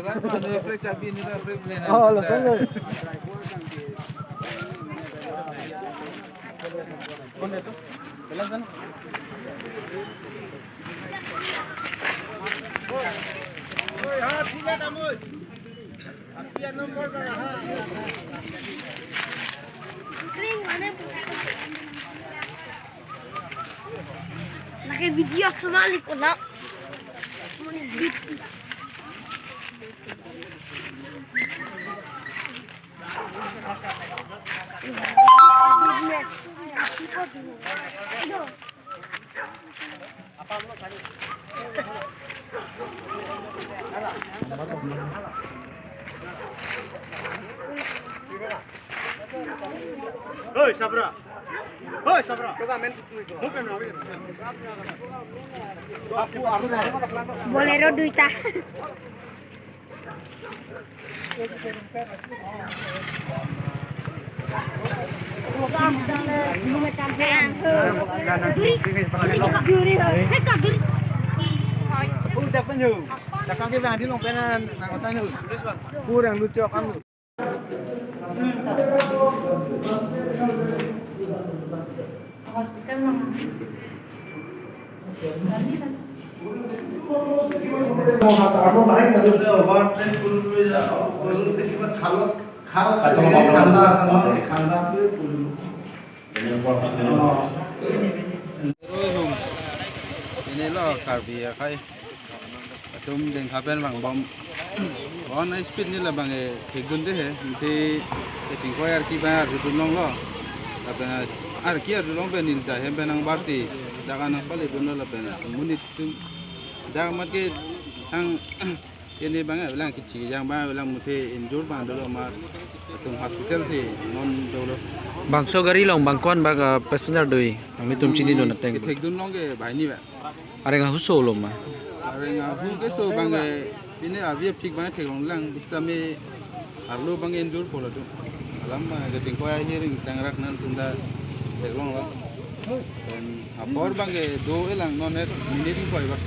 Oh, langsung rồi. Lagi video semali kena. Hoi, Sabra. Hoi, Sabra. Coba main. Bolero duita. Udah penyu. Dakang ke bang di longpenan nang otan nu. Kurang lucu kamu. Hospital mah. Aku baik kalau sudah overtrain dulu ya, kalau kita kalau khanda sama khanda dulu. Ini lo karbi ya kai. Tum deng kapen bang bom. On speed ni lah bang kegun deh. Nanti tingkau air kibar itu nong lo. Tapi air kiar tu nong benin dah. Hempen nang barsi. Jangan nang pale tu nong lah benar. Munit tu. Jangan mat ke ang ini bang bilang kecil. Jangan bang bilang mute injur bang dulu mar. Tum hospital sih non dulu. Bang so gari long bang kon bang passenger doi. Kami tum sini do nateng. Kegun nong ke bahai ni bah. Are nga huso lo ma. Arenga hu ke so bang ini aviep tik bang teglong lang kita me arlo bang endur pola tu alam gating ko ay hiring tangrak nan tunda teglong lang dan apor bang do elang non net miniring ko ay bas